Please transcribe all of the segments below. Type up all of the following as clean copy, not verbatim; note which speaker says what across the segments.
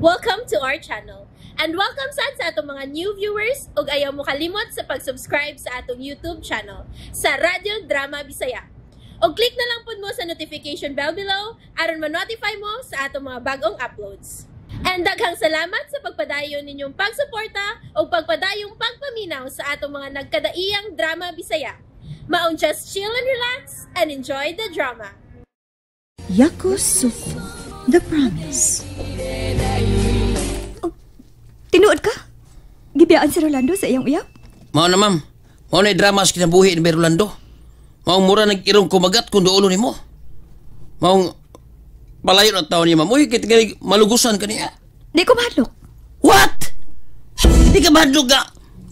Speaker 1: Welcome to our channel. And welcome sa atong mga new viewers ug ayaw mo kalimot sa pag-subscribe sa atong YouTube channel sa Radio Drama Bisaya. O click na lang pud mo sa notification bell below aron ma-notify mo sa atong mga bagong uploads. And daghang salamat sa pagpadayon ninyong pagsuporta o pagpadayong pagpaminaw sa atong mga nagkadaiyang Drama Bisaya. Maong just chill and relax and enjoy the drama.
Speaker 2: Yakusuko, The Promise. Oh, tinuod ka? Gibiyaan si Rolando sa iyang uyab?
Speaker 3: Mao na ma'am. Mao na drama sa kinabuhi ni Rolando. Maong mura nag-irong kumagat kung doon ni mo. Maong palayo na tao ni ma'am. Uy, kaya malugusan ka niya.
Speaker 2: Di ko mahadlok.
Speaker 3: What? Di ka mahadlok ka?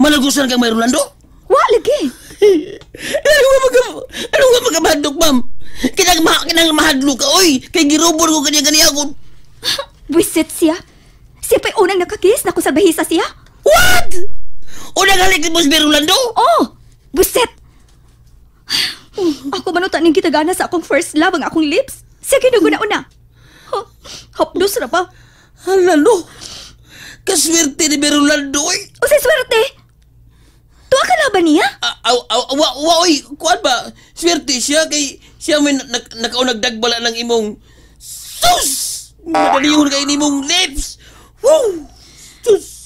Speaker 3: Malugusan kang may Rolando?
Speaker 2: Wa, lagi.
Speaker 3: Ano nga magkamahadlok, ma'am? Kinang mahadlok ka, oy. Kaya girubor ko kanya ako.
Speaker 2: Wisit siya. Siya pa'y unang nakakis na kung sa bahisa siya.
Speaker 3: What? Unang halik ni Boss Rolando?
Speaker 2: Oh, wisit. Ako manuta ning kitagana sa akong first love ang akong lips. Siya kinuguna-una. Hapdos na pa.
Speaker 3: Halalo. Kaswerte ni Rolando, oy.
Speaker 2: O sa swerte. Tuwa ka laban niya?
Speaker 3: Oy, kuan ba? Swerte siya kay siya may nagdagbala ng imong sus! Madalihon kay imong lips! Woo! Sus!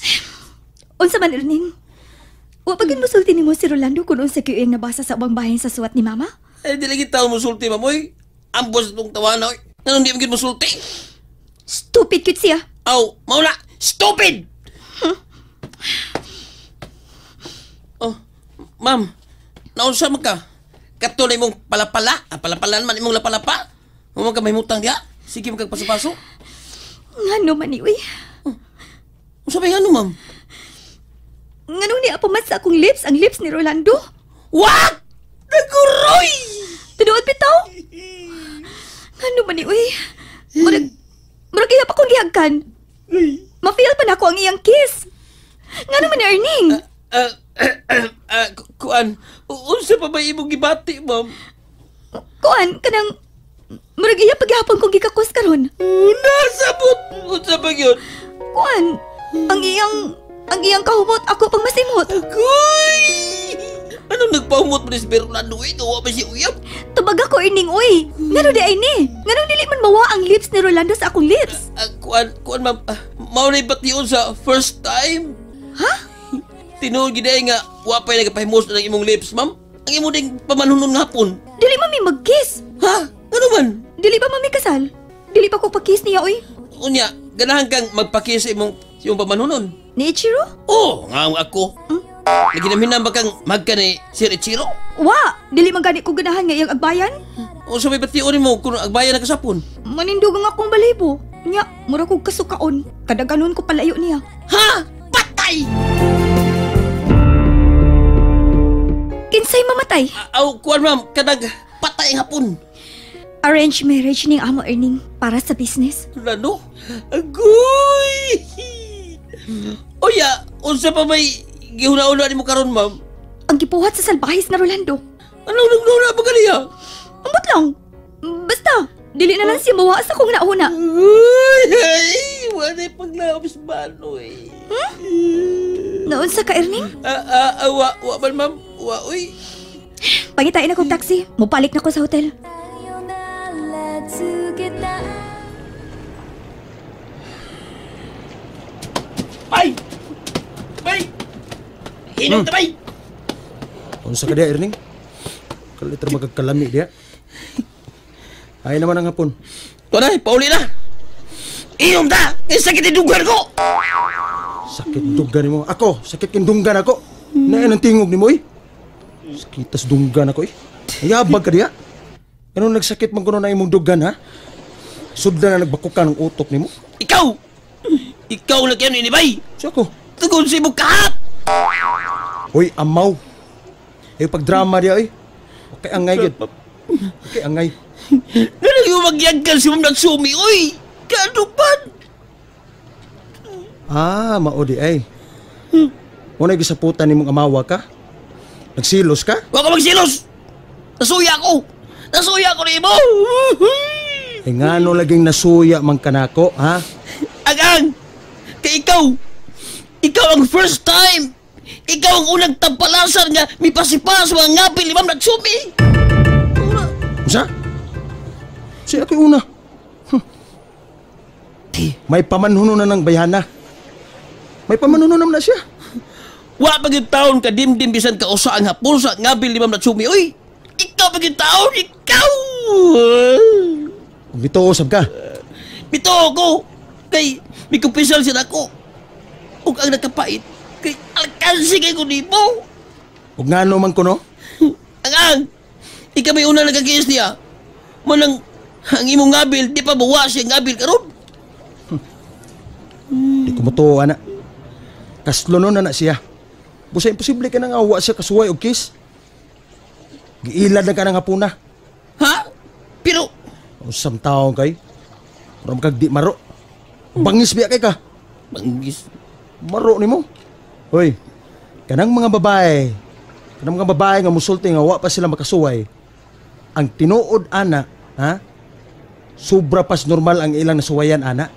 Speaker 2: Unsa man Erning? Wa pagin musulti nimo si Rolando kung unsa kayo yung nabasa sa ubang bahin sa suwat ni Mama?
Speaker 3: Eh, di lagi tao musulti, mamoy. Ambos itong tawana, oy. Nanong di magin musulti?
Speaker 2: Stupid cute siya.
Speaker 3: Aw, mauna! Stupid! Oh, ma'am, naunsa man ka? Kato na imong palapala? Palapalan man imong lapalapa? Huwag ka mahimutang diya? Sige mo kagpaso-paso?
Speaker 2: Ngano man ni, uy?
Speaker 3: Unsa ba yung ano, ma'am?
Speaker 2: Ngano ni apamat sa akong lips, ang lips ni Rolando?
Speaker 3: What? Naguroy!
Speaker 2: Tinuod bitaw? Ngano man ni, uy? Murag ihap akong gihagkan. Ma-feel pa na ako ang iyang kiss. Ngano man ni Erning?
Speaker 3: Kuan, unsa pa ba imong gibati, ma'am?
Speaker 2: Kuan, kanang murag iya paghapon kong gikakos karon.
Speaker 3: Nasabot! Unsa pa yun?
Speaker 2: Kuan, ang iyang kahumot ako pang masimot.
Speaker 3: Agoy! Anong nagpahumot mo ni si Rolando? Nawa ba siya uyab?
Speaker 2: Tubag ako, Erning, uy. Ngano di ay ni? Ngano dili man mawa ang lips ni Rolando sa akong lips?
Speaker 3: Kuan, ma'am. Mao na ibatiyon sa first time.
Speaker 2: Ha?
Speaker 3: Tinuod giday nga wapay nagapahimos na ng imong lips, ma'am. Ang imo ding pamanunon nga hapon.
Speaker 2: Dili mami mag-kiss.
Speaker 3: Ha? Ano man?
Speaker 2: Dili pa mami kasal. Dili pa ko pa-kiss niya, uy.
Speaker 3: Unya, ganahan kang magpakiss sa imong pamanunon.
Speaker 2: Ni Ichiro?
Speaker 3: Oh, nga ako. Naginamhinam ba kang magka ni Sir Ichiro?
Speaker 2: Wa! Dili man gani ko ganahan nga iyang agbayan.
Speaker 3: O sa may batiyon mo kung agbayan na kasapon?
Speaker 2: Manindugang akong balibo. Nya, mura kong kasukaon. Kadaganon ko palayo niya.
Speaker 3: Ha? Patay!
Speaker 2: Kinsay mamatay?
Speaker 3: Kuan ma'am, kadag patay ang hapon.
Speaker 2: Arranged marriage ning amo Erning para sa business.
Speaker 3: Ano? Agoy! Oya, unsa pa may gihuna-una ni mo karon, ma'am?
Speaker 2: Ang gipuhat sa salbahis na Rolando.
Speaker 3: Anong naguna ba ganiya?
Speaker 2: Ambot lang. Basta, dili na lang siya mawa sa kong nauna.
Speaker 3: Ay, wala paglaos ba, no eh.
Speaker 2: Naunsa ka, Erning?
Speaker 3: Wa man, ma'am. Wa, uy.
Speaker 2: Pangitain akong taxi. Mupalik na ko sa hotel.
Speaker 3: Bay! Bay! Hinog na, bay!
Speaker 4: Unsa ka dia, Erning? Kaliter magagkalami dia. Ay naman ang hapon.
Speaker 3: Tunay, pauli na! Inom ta! Sakit yung dugan ko!
Speaker 4: Sakit dugan mo. Ako, sakit yung dunggan ako. Nain ang tingog ni mo, eh. Sakitas dunggan ako, eh. Ayabag ka dia. Ano nagsakit man kuno na imong dugan, ha? Sudda na nagbakukan ng utok ni mo.
Speaker 3: Ikaw! Ikaw na kayo ni Bay!
Speaker 4: Siya ko.
Speaker 3: Tugon si mo kahat!
Speaker 4: Hoy, amaw. Ay, pag-drama dia, eh. Okay, angay, gid. Okay, angay.
Speaker 3: Ganang yung magyagkan si Ma'am Natsumi, uy! Kanupan!
Speaker 4: Maodi, ay. Una'y gisaputan ni mong amawa ka? Nagsilos ka?
Speaker 3: Huwag ka magsilos! Nasuya ko! Nasuya ko ni mo!
Speaker 4: Ngano laging nasuya man kanako, ha?
Speaker 3: Agang! Kay ikaw ang first time. Ikaw ang unang tampalasan nga mipasipas mga ngapil ni Ma'am Natsumi.
Speaker 4: Usa? Siya ako'y una. May pamanuno na ng bayana. May pamanuno naman na siya.
Speaker 3: Wa pag yung taon ka dimdim bisan ka usa ang hapon sa ngabil ni Ma'am Natsumi. Uy, ikaw pag yung taon, ikaw!
Speaker 4: Bito, usab ka.
Speaker 3: Bito ako. Kay, may kumpisal siya ako. Ug ang nakapait, kay alkansi kay ko mo.
Speaker 4: Ug nga naman ko, no?
Speaker 3: Ang, ikaw may una nagkakis niya. Manang, ang imong ngabil, di pa bawa siya ngabil karon.
Speaker 4: Di ko matuo, anak. Kaslonon na siya. Busa imposible ka nang awa siya kasuway o kiss. Giilad na ka nang hapuna.
Speaker 3: Ha? Pero,
Speaker 4: Usam taong kay. Ram kag di maro. Bangis biya kay ka.
Speaker 3: banggis.
Speaker 4: Maro ni mo. Hoy, kanang mga babae nga musulti nga wa pa sila makasuway. Ang tinuod ana, ha? Sobra pas normal ang ilang nasuwayan ana.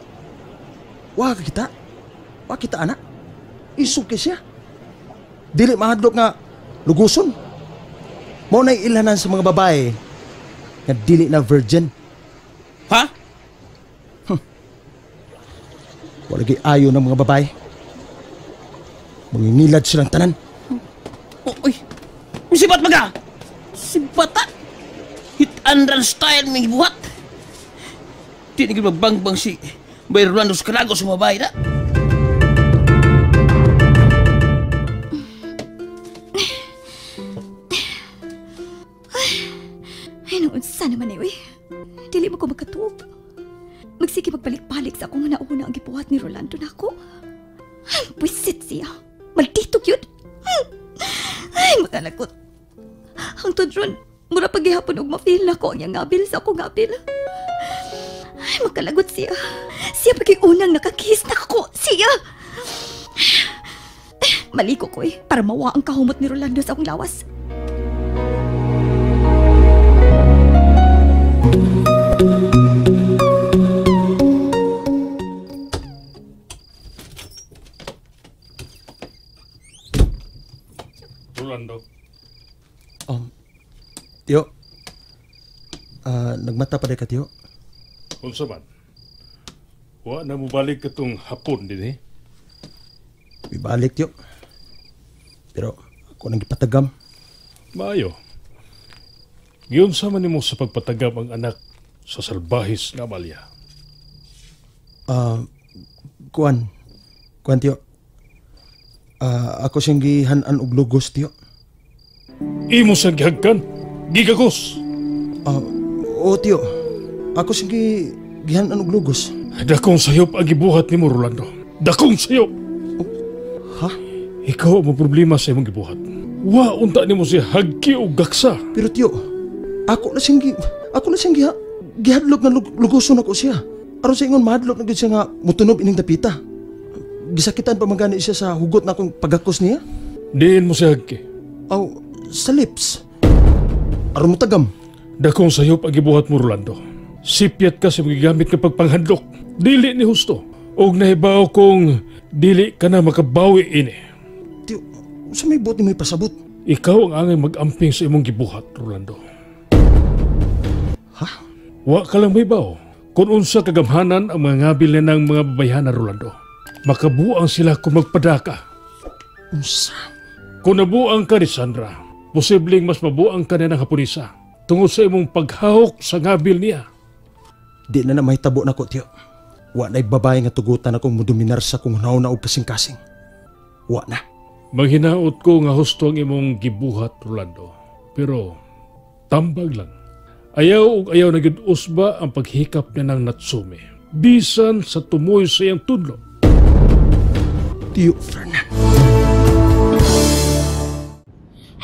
Speaker 4: Wa kita ana. Isuk siya. Dili mahadlok nga luguson. Mao na ilanan sa mga babae nga dili na virgin.
Speaker 3: Ha?
Speaker 4: Wala gi ayo ng mga babae. Mangingilad silang tanan.
Speaker 3: Uy, sibat maga. Sibata. Hit and run style may buhat. Di na magbangbang si Bay Rolando sa kalago sa mga bahay na.
Speaker 2: Ay, noon sana naman eh, uy. Dili mo ko magkatuog. Magsige magbalik-balik sa akong nauna ang gibuhat ni Rolando na ako. Ay, pwisit siya. Maldito yun. Ay, makalakot. Ang tudron, mura paghihapon og ma-feel na ko ang iyang ngabil sa akong ngabil. Ay, makalagot siya. Siya pag-iunang nakakihis na ako. Siya! Maliko ko eh, para mawa ang kahumot ni Rolando sa akong lawas.
Speaker 5: Rolando.
Speaker 4: Tiyo. Nagmata pa ka, tiyo.
Speaker 5: Unsa man? Wa na mo balik katong hapon din eh.
Speaker 4: Ibalik, tiyo. Pero ako nang ipatagam.
Speaker 5: Maayo. Giyon sa man nimo sa pagpatagam ang anak sa salbahis nga Amalia.
Speaker 4: Kuan, tiyo. Ako siyang gihanan og lugos, tiyo.
Speaker 5: Imo sa gihagkan, gigagos.
Speaker 4: Oo, tiyo. Ako siyang gihanan og lugos.
Speaker 5: Dakong sayop ang gibuhat nimo, Rolando. Dakong sayop.
Speaker 4: Ha?
Speaker 5: Ikaw ang problema sa imong gibuhat. Wa unta nimo siya hagki og gaksa.
Speaker 4: Pero tiyo, ako na siyang gihadlok na lugoson ako siya. Aron sa ingon mahadlok na gid siya nga mutunob ining dapita. Gisakitan pa magani siya sa hugot na akong pagakos niya.
Speaker 5: Diin mo siya hagki.
Speaker 4: Aw, sa lips. Aron mo tagam.
Speaker 5: Dakong sayop ang gibuhat mo, Rolando. Sipyat ka sa magigamit ng pagpanghandlok. Dili ni husto. Og nahibaw kong dili ka na makabawi ini.
Speaker 4: Tiyo, sa may buti may pasabot.
Speaker 5: Ikaw ang angay mag-amping sa imong gibuhat, Rolando.
Speaker 4: Ha?
Speaker 5: Wa ka lang mahibaw. Kung unsa kagamhanan ang mga ngabil na ng mga babayhana, Rolando. Makabuang sila kung magpadaka.
Speaker 4: Unsa?
Speaker 5: Kung nabuang ka ni Sandra, posibleng mas mabuang ka na ng Haponisa tungod sa imong paghahok sa ngabil niya.
Speaker 4: Di na mahitabo na ko, tiyo. Wa na'y babae nga tugutan akong mudominar sa kung nauna og kasing-kasing. Wa na.
Speaker 5: Maghinaot ko nga husto ang imong gibuhat, Rolando. Pero, tambag lang. Ayaw ug ayaw na gid usba ang paghikap niya ng Natsume. Bisan sa tumoy sa iyang tudlo.
Speaker 4: Tiyo, Fernan.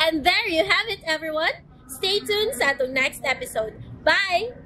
Speaker 1: And there you have it, everyone. Stay tuned sa atong next episode. Bye!